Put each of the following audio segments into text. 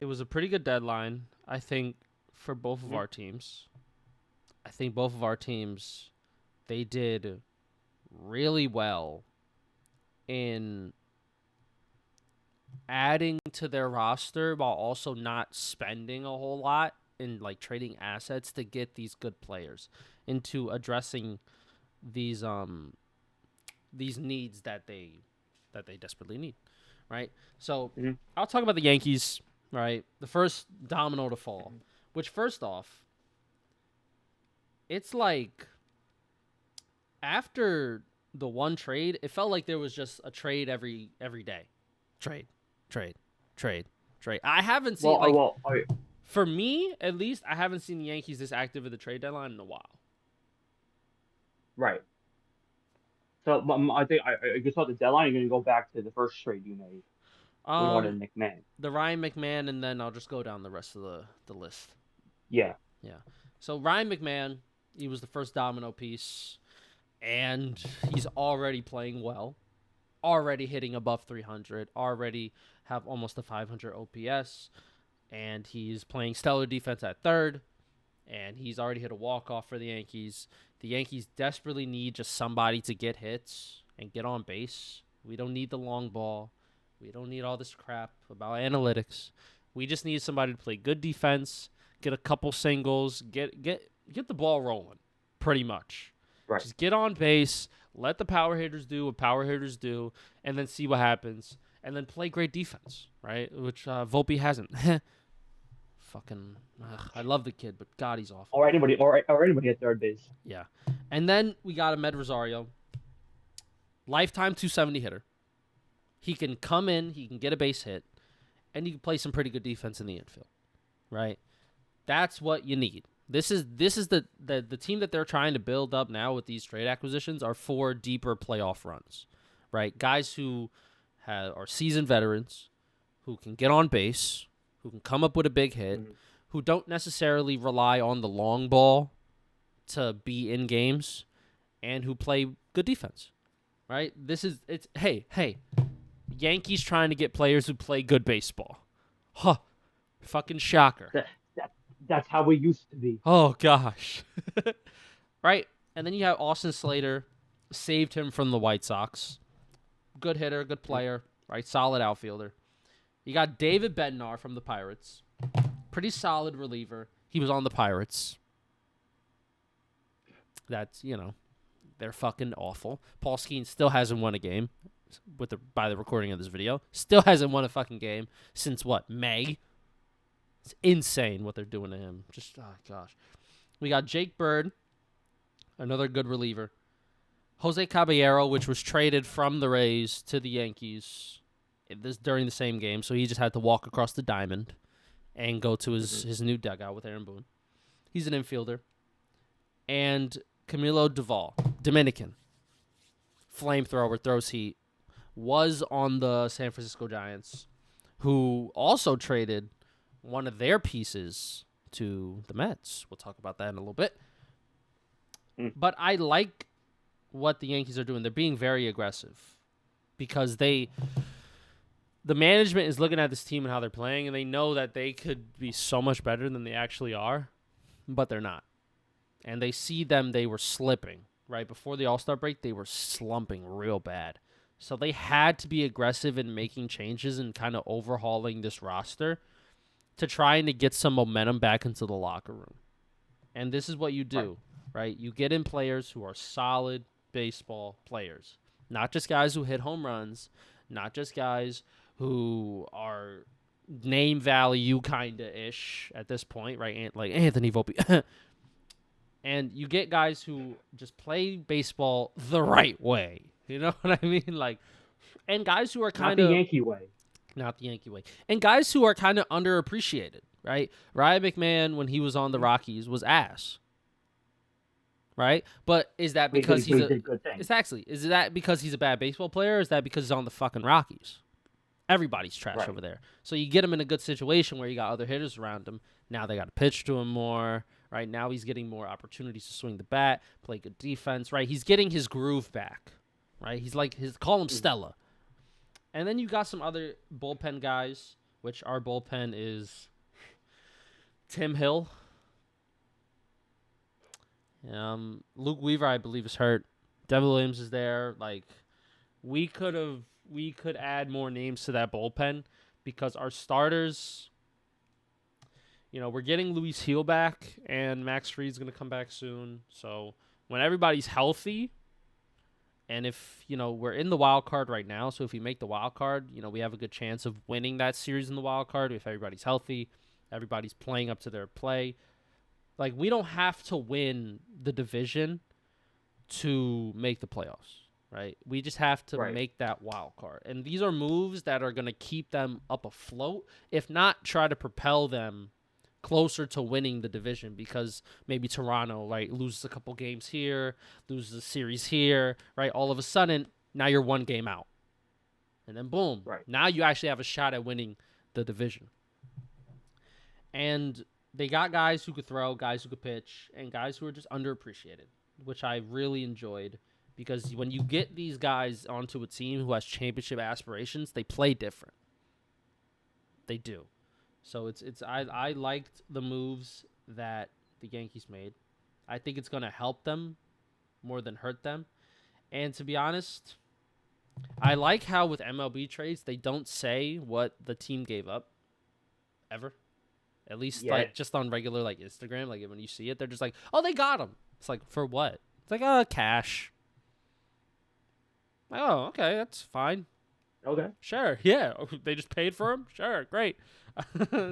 it was a pretty good deadline, I think, for both of Mhm. our teams. I think both of our teams, they did really well in adding to their roster while also not spending a whole lot in like trading assets to get these good players into addressing these needs that they desperately need, right? So Mhm. I'll talk about the Yankees, right? The first domino to fall, which first off, it's like after the one trade, it felt like there was just a trade every day. Trade, trade, trade, trade. I haven't seen like for me at least, I haven't seen the Yankees this active at the trade deadline in a while. Right. So I think I just saw the deadline. You're gonna go back to the first trade you made with one of Um, McMahon. the Ryan McMahon, and then I'll just go down the rest of the list. Yeah. Yeah. So Ryan McMahon, he was the first domino piece, and he's already playing well, already hitting above 300, already have almost a 500 OPS, and he's playing stellar defense at third, and he's already hit a walk-off for the Yankees. The Yankees desperately need just somebody to get hits and get on base. We don't need the long ball. We don't need all this crap about analytics. We just need somebody to play good defense, get a couple singles, get the ball rolling, pretty much. Right. Just get on base, let the power hitters do what power hitters do, and then see what happens. And then play great defense, right? Which Volpe hasn't. Fucking, I love the kid, but God, he's awful. Or anybody at third base. Yeah. And then we got a Med Rosario, lifetime 270 hitter. He can come in, he can get a base hit, and he can play some pretty good defense in the infield, right? That's what you need. This is the team that they're trying to build up now with these trade acquisitions are for deeper playoff runs, right? Guys who are seasoned veterans, who can get on base, who can come up with a big hit, Mhm. who don't necessarily rely on the long ball to be in games, and who play good defense, right? Hey, Yankees trying to get players who play good baseball. Huh. Fucking shocker. That, that's how we used to be. Oh gosh. Right? And then you have Austin Slater, saved him from the White Sox. Good hitter, good player, right? Solid outfielder. You got David Bednar from the Pirates. Pretty solid reliever. He was on the Pirates. That's, they're fucking awful. Paul Skeens still hasn't won a game by the recording of this video. Still hasn't won a fucking game since what, May? It's insane what they're doing to him. Just, oh gosh. We got Jake Bird, another good reliever. Jose Caballero, which was traded from the Rays to the Yankees during the same game, so he just had to walk across the diamond and go to his new dugout with Aaron Boone. He's an infielder. And Camilo Duvall, Dominican, flamethrower, throws heat, was on the San Francisco Giants, who also traded one of their pieces to the Mets. We'll talk about that in a little bit. Mm. But I like what the Yankees are doing. They're being very aggressive because the management is looking at this team and how they're playing, and they know that they could be so much better than they actually are, but they're not. And they see they were slipping. Right before the All-Star break, they were slumping real bad. So they had to be aggressive in making changes and kind of overhauling this roster to trying to get some momentum back into the locker room. And this is what you do, right? You get in players who are solid baseball players, not just guys who hit home runs, not just guys who are name value kind of ish at this point, right? Like Anthony Volpe. And you get guys who just play baseball the right way. You know what I mean? Like, and guys who are Not kind the of Yankee way. not the Yankee way, and guys who are kind of underappreciated, right? Ryan McMahon, when he was on the Rockies, was ass, right? But is that because He did good things. is that because he's a bad baseball player, or is that because he's on the fucking Rockies? Everybody's trash Right. over there. So you get him in a good situation where you got other hitters around him. Now they got to pitch to him more. Right now he's getting more opportunities to swing the bat, play good defense. Right, he's getting his groove back. Right, he's like call him Stella. And then you got some other bullpen guys. which our bullpen is Tim Hill. Luke Weaver, I believe, is hurt. Devin Williams is there. Like, we could add more names to that bullpen because our starters, we're getting Luis Heel back and Max Fried's going to come back soon. So when everybody's healthy, and if, we're in the wild card right now, so if we make the wild card, we have a good chance of winning that series in the wild card if everybody's healthy, everybody's playing up to their play. Like, we don't have to win the division to make the playoffs, right? We just have to Right. make that wild card. And these are moves that are going to keep them up afloat, if not try to propel them closer to winning the division, because maybe Toronto, right, loses a couple games here, loses a series here, right? All of a sudden, now you're one game out. And then boom, Right. now you actually have a shot at winning the division. And they got guys who could throw, guys who could pitch, and guys who are just underappreciated, which I really enjoyed, because when you get these guys onto a team who has championship aspirations, they play different. They do. So I liked the moves that the Yankees made. I think it's going to help them more than hurt them. And to be honest, I like how with MLB trades they don't say what the team gave up ever. At least like just on regular like Instagram, like when you see it, they're just like, "Oh, they got him." It's like, for what? It's like, cash. Like, oh, okay, that's fine. Okay. Sure, yeah. They just paid for him. Sure, great.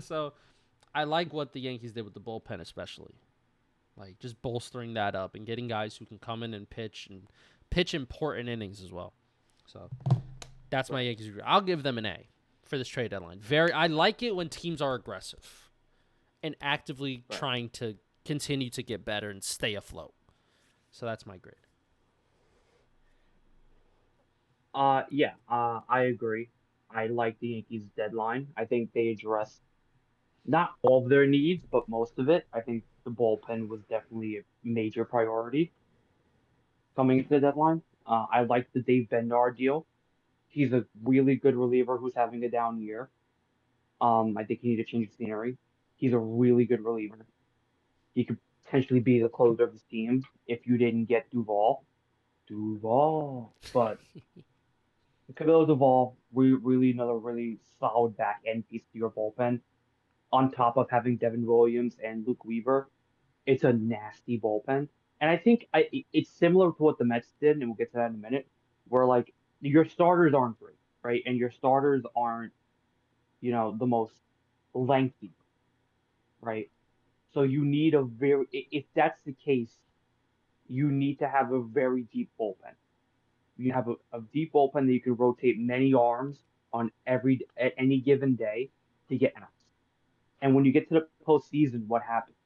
So, I like what the Yankees did with the bullpen, especially, like just bolstering that up and getting guys who can come in and pitch important innings as well. So, that's my Yankees review. I'll give them an A for this trade deadline. I like it when teams are aggressive and actively trying to continue to get better and stay afloat. So that's my grade. I agree. I like the Yankees deadline. I think they addressed not all of their needs, but most of it. I think the bullpen was definitely a major priority coming into the deadline. I like the Dave Bendar deal. He's a really good reliever who's having a down year. I think he need to change the scenery. He's a really good reliever. He could potentially be the closer of his team if you didn't get Duvall. But Camilo Duvall, really another really solid back end piece to your bullpen. On top of having Devin Williams and Luke Weaver, it's a nasty bullpen. And I think it's similar to what the Mets did, and we'll get to that in a minute, where like your starters aren't great, right? And your starters aren't, the most lengthy, right? So you need if that's the case, you need to have a very deep bullpen. You have a deep bullpen that you can rotate many arms on at any given day to get outs. And when you get to the postseason, what happens?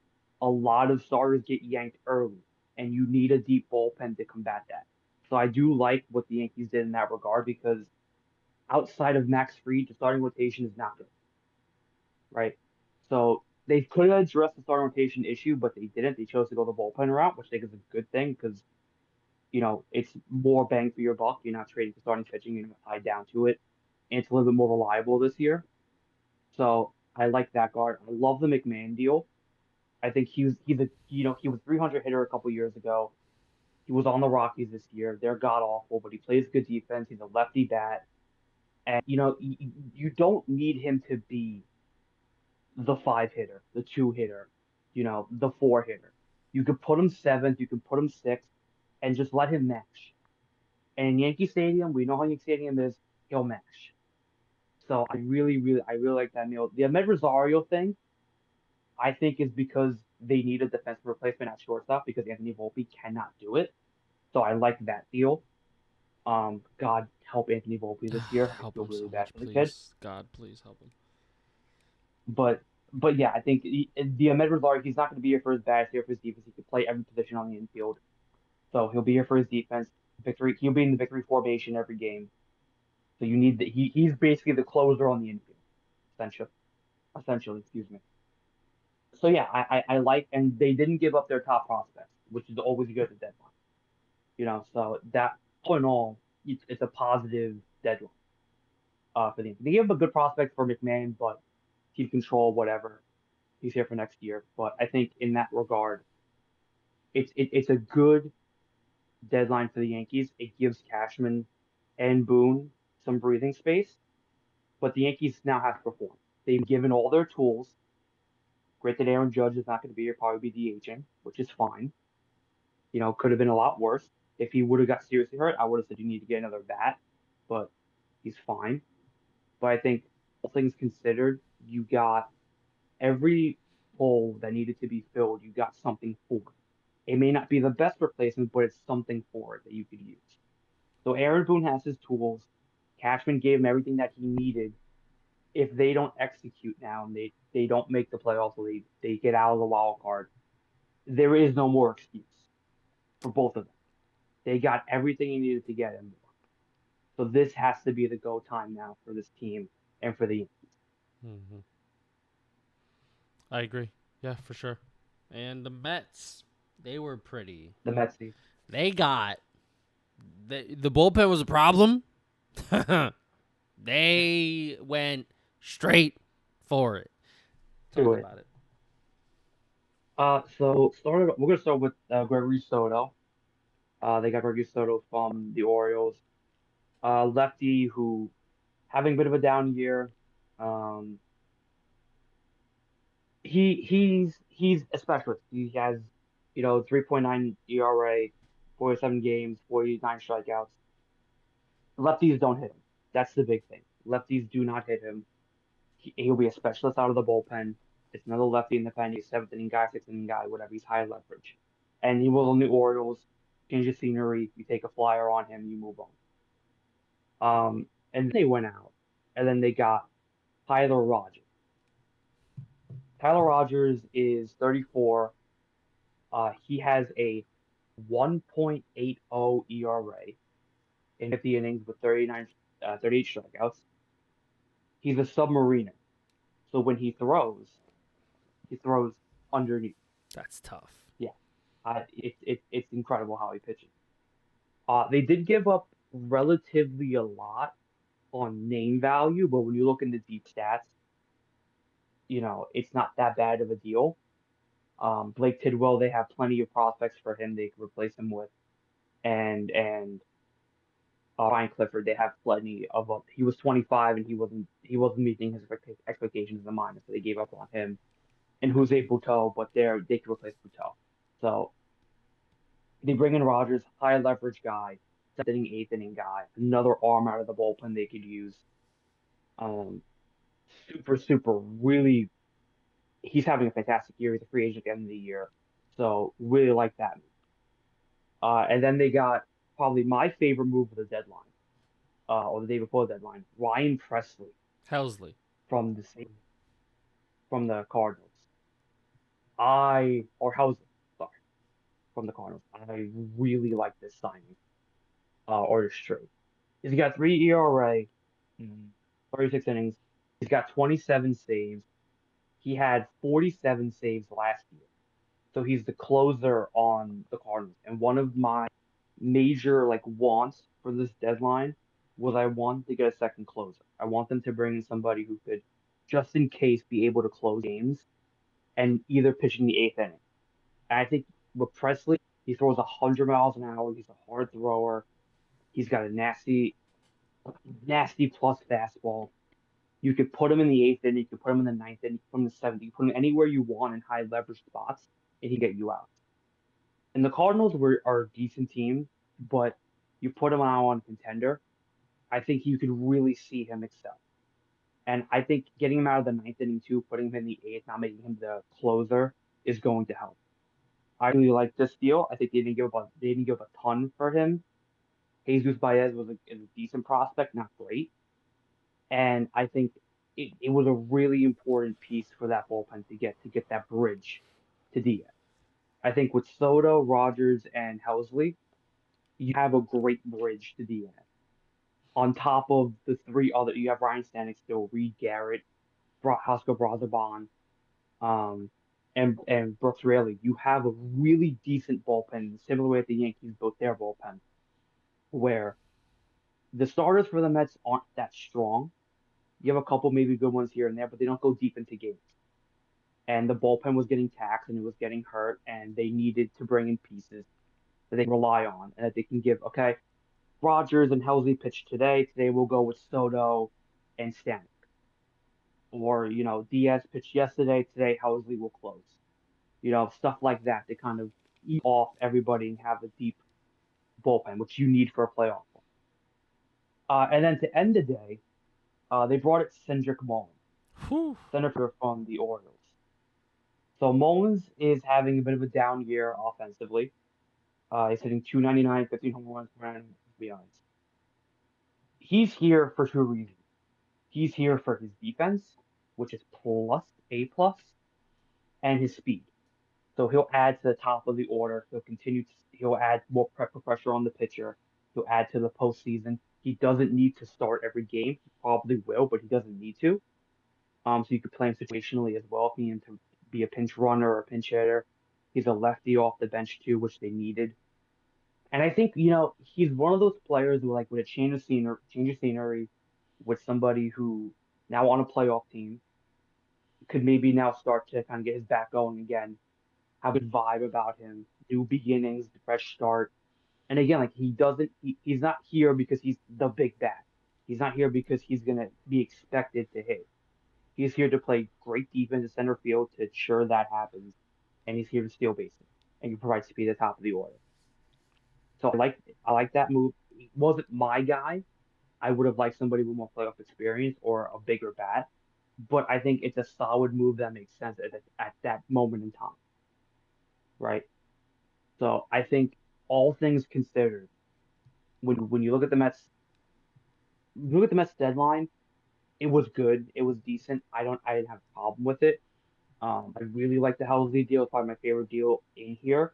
A lot of starters get yanked early, and you need a deep bullpen to combat that. So I do like what the Yankees did in that regard because outside of Max Fried, the starting rotation is not good, right? So they could have addressed the starting rotation issue, but they didn't. They chose to go the bullpen route, which I think is a good thing because it's more bang for your buck. You're not trading for starting pitching, you're not tied down to it. And it's a little bit more reliable this year. So I like that guard. I love the McMahon deal. I think he was 300 hitter a couple years ago. He was on the Rockies this year. They're god awful, but he plays good defense. He's a lefty bat, and you don't need him to be the 5 hitter, the 2 hitter, the 4 hitter. You could put him seventh, you can put him sixth, and just let him mash. And in Yankee Stadium, we know how Yankee Stadium is. He'll mash. So I really like that deal. The Ahmed Rosario thing, I think, is because they need a defensive replacement at shortstop because Anthony Volpe cannot do it. So I like that deal. God help Anthony Volpe this year. I Help feel him really so bad much, for the kid. please. God, please help him. But yeah, I think the Ahmed Rosario, he's not going to be here for his bat, he's here for his defense. He can play every position on the infield. So he'll be here for his defense. Victory. He'll be in the victory formation every game. So you need he's basically the closer on the infield, essentially, excuse me. So yeah, I like, and they didn't give up their top prospects, which is always good at the deadline. So that all in all, it's a positive deadline. for the Yankees. They gave up a good prospect for McMahon, but team control, whatever. He's here for next year. But I think in that regard, it's a good deadline for the Yankees. It gives Cashman and Boone some breathing space, but the Yankees now have to perform. They've given all their tools. Granted, Aaron Judge is not going to be here, probably be DHing, which is fine. Could have been a lot worse. If he would have got seriously hurt, I would have said you need to get another bat, but he's fine. But I think all things considered, you got every hole that needed to be filled, you got something for it. It may not be the best replacement, but it's something for it that you could use. So Aaron Boone has his tools. Cashman gave him everything that he needed. If they don't execute now and they don't make the playoffs, or they get out of the wild card, there is no more excuse for both of them. They got everything he needed to get him. So this has to be the go time now for this team and for the Hmm. I agree. Yeah, for sure. And the Mets, they were pretty. the Mets. They got the bullpen was a problem. They went straight for it. Talk To it. about it. We're gonna start with Gregory Soto. They got Gregory Soto from the Orioles. Lefty who having a bit of a down year. Um, he's a specialist. He has 3.9 ERA, 47 games, 49 strikeouts. Lefties don't hit him. That's the big thing. Lefties do not hit him. He'll be a specialist out of the bullpen. It's another lefty in the pen. He's seventh inning guy, sixth inning guy, whatever. He's high leverage. And he was on the Orioles. Change the scenery. You take a flyer on him. You move on. And they went out, and then they got Tyler Rogers. Tyler Rogers is 34. He has a 1.80 ERA in 50 innings with 38 strikeouts. He's a submariner. So when he throws underneath. That's tough. Yeah, it's incredible how he pitches. They did give up relatively a lot on name value, but when you look into deep stats, it's not that bad of a deal. Blake Tidwell, they have plenty of prospects for him they could replace him with, and Ryan Clifford, they have plenty of. He was 25 and he wasn't meeting his expectations in the minors, so they gave up on him. And Jose Butto, but they could replace Butto. So they bring in Rogers, high leverage guy, seventh inning, eighth inning guy, another arm out of the bullpen they could use. Um, super, super, really, he's having a fantastic year. He's a free agent at the end of the year, so really like that. And then they got probably my favorite move of the deadline, or the day before the deadline, Ryan Presley Helsley. from from the Cardinals. Or Housley, sorry, from the Cardinals. I really like this signing, or this trade. He's got 3 ERA, 36 innings. He's got 27 saves. He had 47 saves last year. So he's the closer on the Cardinals. And one of my major wants for this deadline was I want to get a second closer. I want them to bring in somebody who could, just in case, be able to close games and either pitch in the eighth inning. And I think with Presley, he throws 100 miles an hour. He's a hard thrower. He's got a nasty, nasty plus fastball. You could put him in the eighth inning, you could put him in the ninth inning, you could put him in the seventh, you could put him anywhere you want in high leverage spots, and he get you out. And the Cardinals are a decent team, but you put him out on contender, I think you could really see him excel. And I think getting him out of the ninth inning too, putting him in the eighth, not making him the closer, is going to help. I really like this deal. I think they didn't give a ton for him. Jesus Baez is a decent prospect, not great. And I think it was a really important piece for that bullpen to get that bridge to Diaz. I think with Soto, Rogers, and Helsley, you have a great bridge to Diaz. On top of the three other, you have Ryan Stanek still, Reed Garrett, Oscar Brazaban, um, and Brooks Raley. You have a really decent bullpen, similar way that the Yankees built their bullpen, where the starters for the Mets aren't that strong. You have a couple maybe good ones here and there, but they don't go deep into games. And the bullpen was getting taxed and it was getting hurt, and they needed to bring in pieces that they can rely on and that they can give. Okay, Rogers and Helsley pitched today. Today we'll go with Soto and Stanek. Or, Diaz pitched yesterday. Today Helsley will close. Stuff like that to kind of eat off everybody and have a deep bullpen, which you need for a playoff. And then to end the day, they brought it Cindric Mullins, Whew. center fielder from the Orioles. So Mullins is having a bit of a down year offensively. He's hitting 299, 15 home runs, 9 RBIs. He's here for two reasons. He's here for his defense, which is plus A plus, and his speed. So he'll add to the top of the order. He'll add more pressure on the pitcher. He'll add to the postseason. He doesn't need to start every game. He probably will, but he doesn't need to. So you could play him situationally as well if you need him to be a pinch runner or a pinch hitter. He's a lefty off the bench too, which they needed. And I think, he's one of those players who, like, with a change of scenery with somebody who now on a playoff team could maybe now start to kind of get his back going again, have a good vibe about him, new beginnings, fresh start. And again, like he's not here because he's the big bat. He's not here because he's gonna be expected to hit. He's here to play great defense at center field to ensure that happens, and he's here to steal bases and provide speed at the top of the order. So I like that move. He wasn't my guy. I would have liked somebody with more playoff experience or a bigger bat, but I think it's a solid move that makes sense at that moment in time, right? So I think all things considered, when you look at the Mets deadline, it was good. It was decent. I didn't have a problem with it. I really like the Helsley deal. It's probably my favorite deal in here.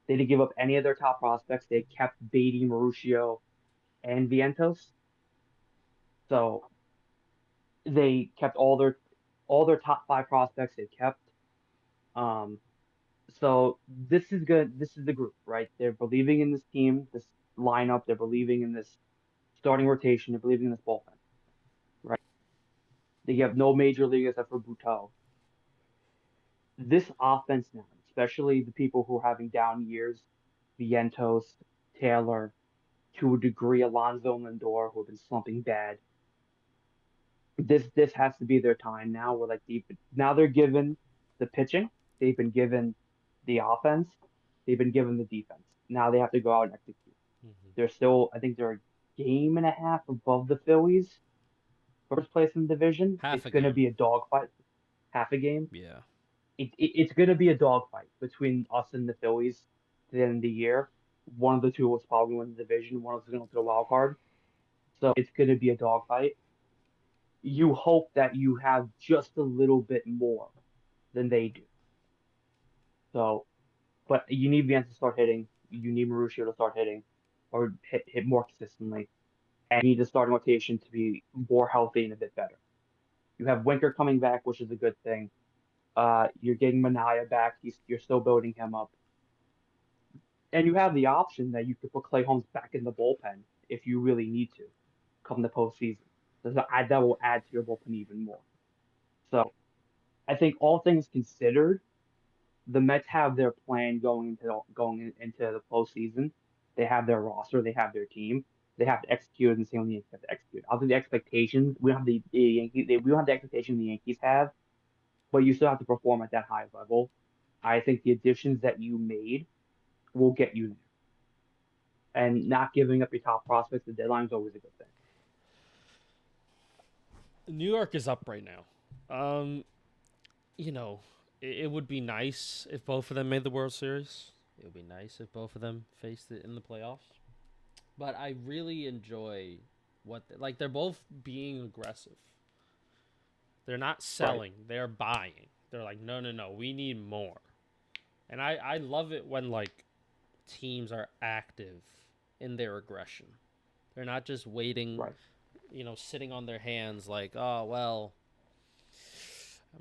They didn't give up any of their top prospects. They kept Beatty, Mauricio, and Vientos. So they kept all their top five prospects. They kept. Um, so this is good. This is the group, right? They're believing in this team, this lineup. They're believing in this starting rotation. They're believing in this bullpen, right? They have no major league except for Buteau. This offense now, especially the people who are having down years, Vientos, Taylor, to a degree, Alonso and Lindor, who have been slumping bad. This has to be their time now. Where like now they're given the pitching, they've been given the offense, they've been given the defense. Now they have to go out and execute. Mm-hmm. They're still, I think they're a game and a half above the Phillies, first place in the division. Half It's a going to game. be a dogfight, half a game. Yeah. It's going to be a dogfight between us and the Phillies at the end of the year. One of the two was probably win the division. One of us is going to look at a wild card. So it's going to be a dogfight. You hope that you have just a little bit more than they do. So, but you need Vance to start hitting. You need Mauricio to start hitting, or hit more consistently. And you need the starting rotation to be more healthy and a bit better. You have Winker coming back, which is a good thing. You're getting Mania back. You're still building him up. And you have the option that you could put Clay Holmes back in the bullpen if you really need to come the postseason. That will add to your bullpen even more. So I think all things considered, the Mets have their plan into the postseason. They have their roster. They have their team. They have to execute, and the same with the Yankees have to execute. I think the expectations we don't have the Yankees. We don't have the expectation the Yankees have, but you still have to perform at that high level. I think the additions that you made will get you there, and not giving up your top prospects at the deadline is always a good thing. New York is up right now. Um, you know, it would be nice if both of them made the World Series. It would be nice if both of them faced it in the playoffs. But I really enjoy like they're both being aggressive. They're not Right, selling, they're buying. They're like, no, no, no, we need more. And I love it when like teams are active in their aggression. They're not just waiting, right, sitting on their hands like, oh well,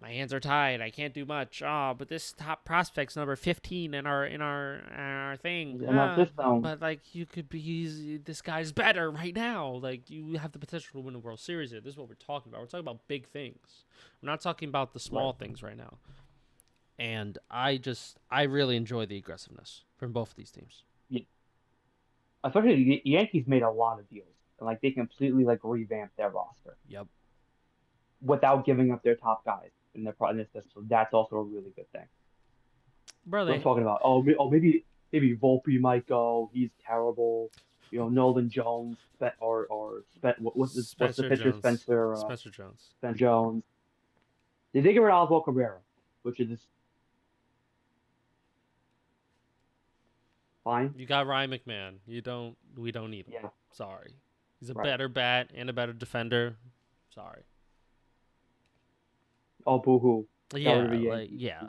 my hands are tied. I can't do much. Oh, but this top prospect's number 15 in our thing. in our system. But like you could be this guy's better right now. Like you have the potential to win a World Series here. This is what we're talking about. We're talking about big things. We're not talking about the small Right. things right now. And I really enjoy the aggressiveness from both of these teams. Yeah. Especially the Yankees made a lot of deals, and like they completely like revamped their roster Yep. without giving up their top guys in their system. That's also a really good thing. Bro, We're talking about maybe Volpe might go. He's terrible. Nolan Jones, what's the Spencer pitcher Jones. Spencer Jones. Spencer Jones. Did they get rid of Oswald Cabrera, which is fine. You got Ryan McMahon. We don't need him. Yeah, Sorry. He's a right. better bat and a better defender. Sorry. Oh, boo-hoo. Yeah, like yeah.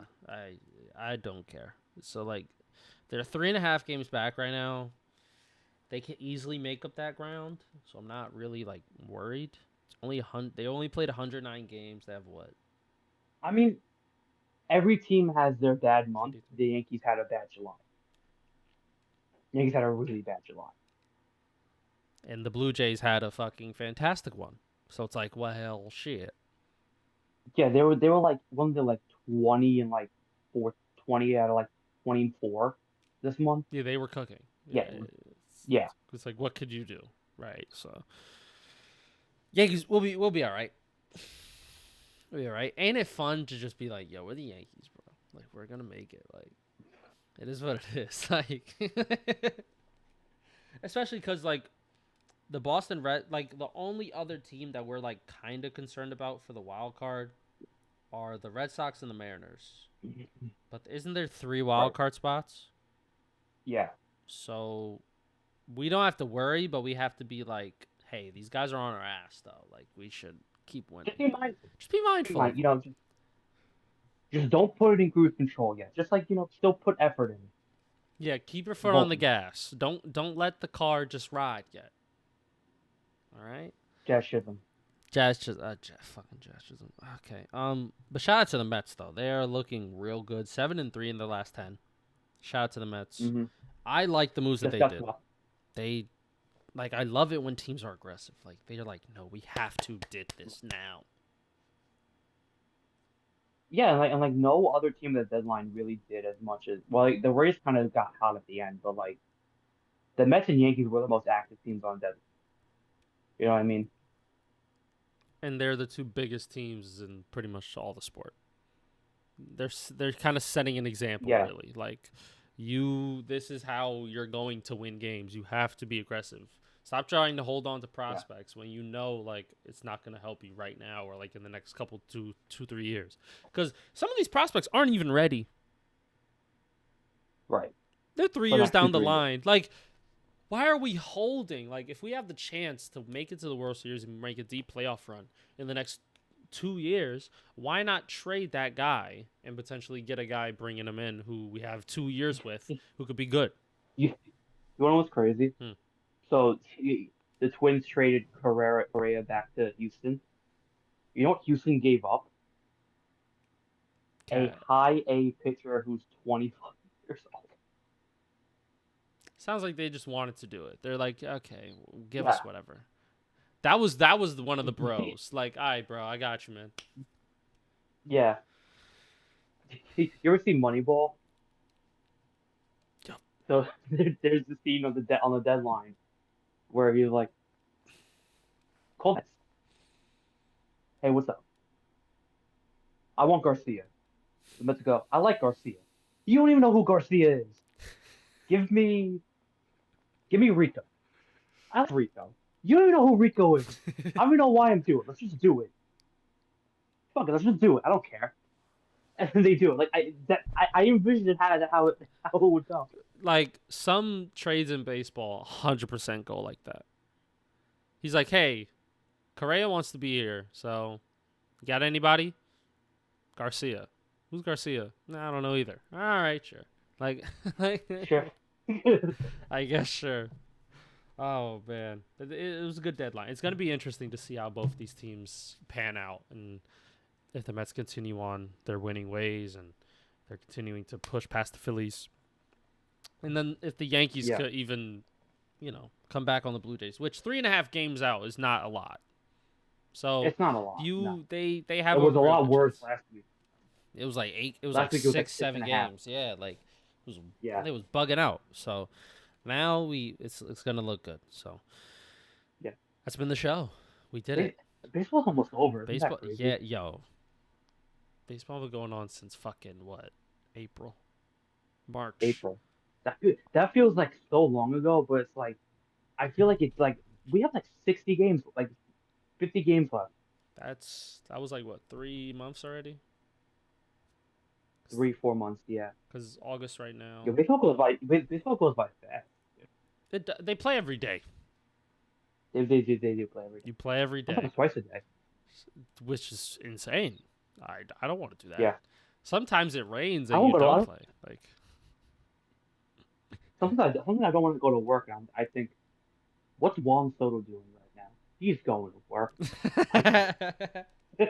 I don't care. So like they're 3.5 games back right now. They can easily make up that ground, so I'm not really like worried. It's only they only played 109 games. They have what? I mean, every team has their bad month. 53. The Yankees had a bad July. The Yankees had a really bad July. And the Blue Jays had a fucking fantastic one. So it's like, well, shit. Yeah, they were like one of the like 20 and like 20 out of like 24 this month. Yeah, they were cooking. Yeah, It's, yeah, it's like, what could you do, right? So Yankees, we'll be all right. We'll be all right. Ain't it fun to just be like, yo, we're the Yankees, bro. Like we're gonna make it. Like it is what it is. Like, especially because like the Boston Red, like the only other team that we're like kind of concerned about for the wild card are the Red Sox and the Mariners. But isn't there 3 wild right. card spots? Yeah, So we don't have to worry, but we have to be like, hey, these guys are on our ass though. Like we should keep winning. just be mindful. Just be mindful of them. Just don't put it in cruise control yet. Just like still put effort in. Yeah, keep your foot on the gas. Don't let the car just ride yet. All right. Jazz Chisholm. Fucking Jazz Chisholm. Okay. But shout out to the Mets though. They are looking real good. 7-3 in their last 10. Shout out to the Mets. Mm-hmm. I like the moves that they did. Well. They, like, I love it when teams are aggressive. Like they're like, no, we have to did this now. Yeah, and no other team at the deadline really did as much as like the Rays kind of got hot at the end, but like the Mets and Yankees were the most active teams on deadline. You know what I mean? And they're the 2 biggest teams in pretty much all the sport. They're kind of setting an example, really. Like, this is how you're going to win games. You have to be aggressive. Stop trying to hold on to prospects when you know like it's not going to help you right now or like in the next couple 2-3 years. Because some of these prospects aren't even ready. Right. They're 3 years down the line. Like, why are we holding? Like, if we have the chance to make it to the World Series and make a deep playoff run in the next 2 years, why not trade that guy and potentially get a guy bringing him in who we have 2 years with who could be good? You want to know what's crazy? So the Twins traded Correa back to Houston. You know what Houston gave up? A high A pitcher who's 25 years old. Sounds like they just wanted to do it. They're like, okay, give us whatever. That was one of the bros. Like, all right, bro, I got you, man. Yeah. You ever see Moneyball? Yep. So there's the scene on the deadline where he's like, "Call Mets. Hey, what's up? I want Garcia." The Mets go, "I like Garcia. You don't even know who Garcia is. Give me Rico. I like Rico. You don't even know who Rico is. I don't even know why I'm doing it. Let's just do it. Fuck it, let's just do it. I don't care." And then they do it. Like I envisioned how it would go. Like some trades in baseball, 100% go like that. He's like, "Hey, Correa wants to be here, so you got anybody?" Garcia. Who's Garcia? No, I don't know either. All right, sure. Like Sure. I guess sure. Oh man, it was a good deadline. It's gonna be interesting to see how both these teams pan out, and if the Mets continue on their winning ways and they're continuing to push past the Phillies, and then if the Yankees Yeah, could even, come back on the Blue Jays, which 3.5 games out is not a lot. So it's not a lot. No, they it have a was a real lot good worse chance. last week. It was like eight. It was like Last week it was like six, six seven and a half. games. Yeah, like Yeah, it was bugging out. So now it's gonna look good. So yeah. that's been the show. We did Ba- it. Baseball's almost over. Isn't that Baseball. crazy? Yeah, yo. Baseball been going on since fucking what? April, March. April. That feels like so long ago, but it's like I feel like it's like we have like 60 games, like 50 games left. That was like what 3 months already. 3, 4 months. Yeah. Because August right Yeah, now. baseball goes by fast. They play every day. They do play every day. You play every day, Sometimes twice a day. which is insane. I don't want to do that. Yeah. Sometimes it rains I and won't you go to a don't lot. play. Like Sometimes I don't want to go to work. And I think, what's Juan Soto doing right now? He's going to work. I can't.